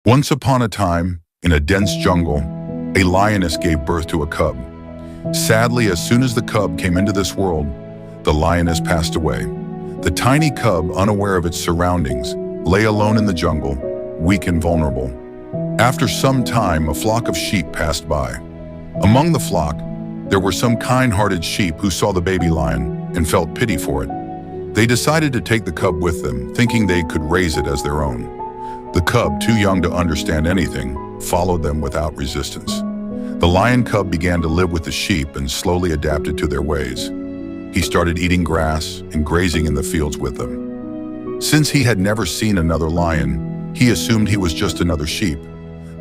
Once upon a time, in a dense jungle, a lioness gave birth to a cub. Sadly, as soon as the cub came into this world, the lioness passed away. The tiny cub, unaware of its surroundings, lay alone in the jungle, weak and vulnerable. After some time, a flock of sheep passed by. Among the flock, there were some kind-hearted sheep who saw the baby lion and felt pity for it. They decided to take the cub with them, thinking they could raise it as their own. The cub, too young to understand anything, followed them without resistance. The lion cub began to live with the sheep and slowly adapted to their ways. He started eating grass and grazing in the fields with them. Since he had never seen another lion, he assumed he was just another sheep.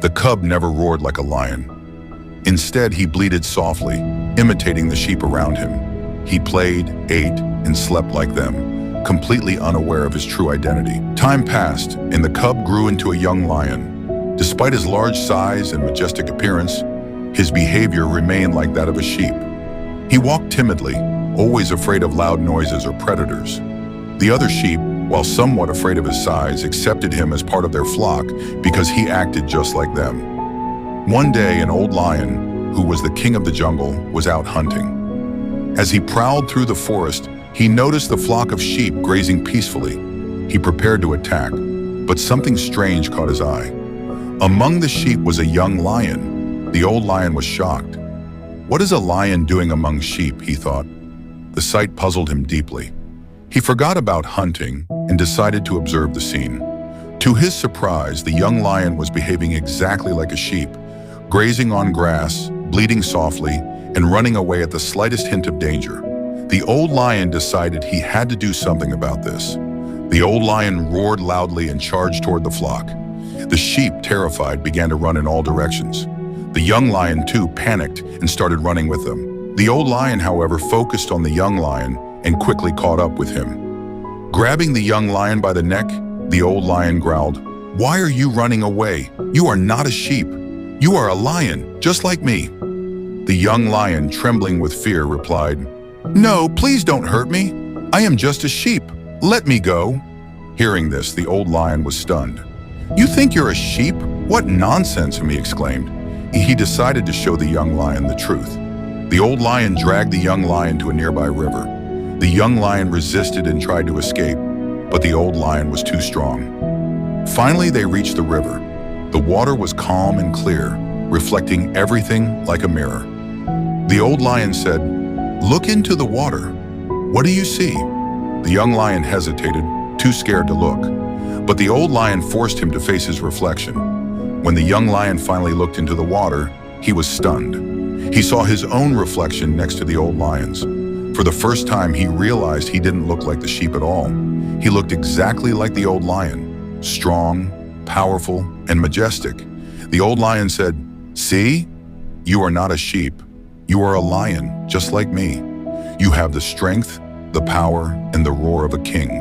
The cub never roared like a lion. Instead, he bleated softly, imitating the sheep around him. He played, ate, and slept like them, completely unaware of his true identity. Time passed, and the cub grew into a young lion. Despite his large size and majestic appearance, his behavior remained like that of a sheep. He walked timidly, always afraid of loud noises or predators. The other sheep, while somewhat afraid of his size, accepted him as part of their flock because he acted just like them. One day, an old lion, who was the king of the jungle, was out hunting. As he prowled through the forest, he noticed the flock of sheep grazing peacefully. He prepared to attack, but something strange caught his eye. Among the sheep was a young lion. The old lion was shocked. "What is a lion doing among sheep?" he thought. The sight puzzled him deeply. He forgot about hunting and decided to observe the scene. To his surprise, the young lion was behaving exactly like a sheep, grazing on grass, bleating softly, and running away at the slightest hint of danger. The old lion decided he had to do something about this. The old lion roared loudly and charged toward the flock. The sheep, terrified, began to run in all directions. The young lion, too, panicked and started running with them. The old lion, however, focused on the young lion and quickly caught up with him. Grabbing the young lion by the neck, the old lion growled, "Why are you running away? You are not a sheep. You are a lion, just like me." The young lion, trembling with fear, replied, "No, please don't hurt me. I am just a sheep. Let me go." Hearing this, the old lion was stunned. "You think you're a sheep? What nonsense!" he exclaimed. He decided to show the young lion the truth. The old lion dragged the young lion to a nearby river. The young lion resisted and tried to escape, but the old lion was too strong. Finally, they reached the river. The water was calm and clear, reflecting everything like a mirror. The old lion said, "Look into the water. What do you see?" The young lion hesitated, too scared to look, but the old lion forced him to face his reflection. When the young lion finally looked into the water, he was stunned. He saw his own reflection next to the old lion's. For the first time, he realized he didn't look like the sheep at all. He looked exactly like the old lion, strong, powerful, and majestic. The old lion said, "See? You are not a sheep. You are a lion, just like me. You have the strength, the power, and the roar of a king.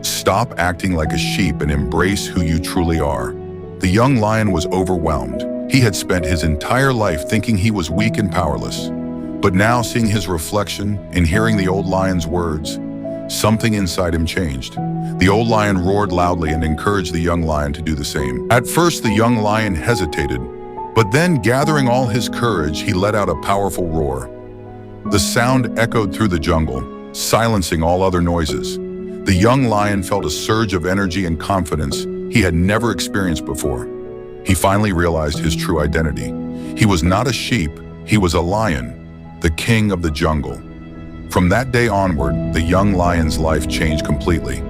Stop acting like a sheep and embrace who you truly are." The young lion was overwhelmed. He had spent his entire life thinking he was weak and powerless. But now, seeing his reflection and hearing the old lion's words, something inside him changed. The old lion roared loudly and encouraged the young lion to do the same. At first, the young lion hesitated, but then, gathering all his courage, he let out a powerful roar. The sound echoed through the jungle, silencing all other noises. The young lion felt a surge of energy and confidence he had never experienced before. He finally realized his true identity. He was not a sheep, he was a lion, the king of the jungle. From that day onward, the young lion's life changed completely.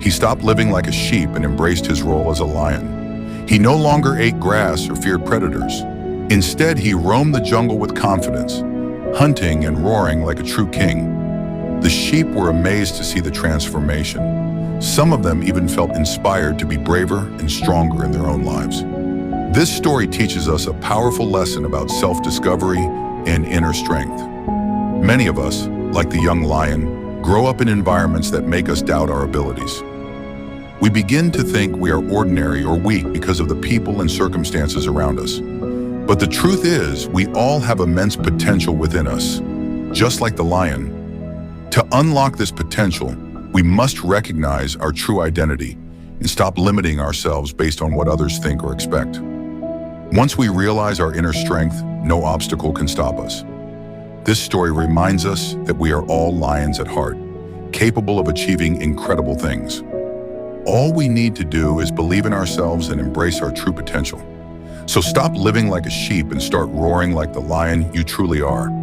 He stopped living like a sheep and embraced his role as a lion. He no longer ate grass or feared predators. Instead, he roamed the jungle with confidence, hunting and roaring like a true king. The sheep were amazed to see the transformation. Some of them even felt inspired to be braver and stronger in their own lives. This story teaches us a powerful lesson about self-discovery and inner strength. Many of us, like the young lion, grow up in environments that make us doubt our abilities. We begin to think we are ordinary or weak because of the people and circumstances around us. But the truth is, we all have immense potential within us, just like the lion. To unlock this potential, we must recognize our true identity and stop limiting ourselves based on what others think or expect. Once we realize our inner strength, no obstacle can stop us. This story reminds us that we are all lions at heart, capable of achieving incredible things. All we need to do is believe in ourselves and embrace our true potential. So stop living like a sheep and start roaring like the lion you truly are.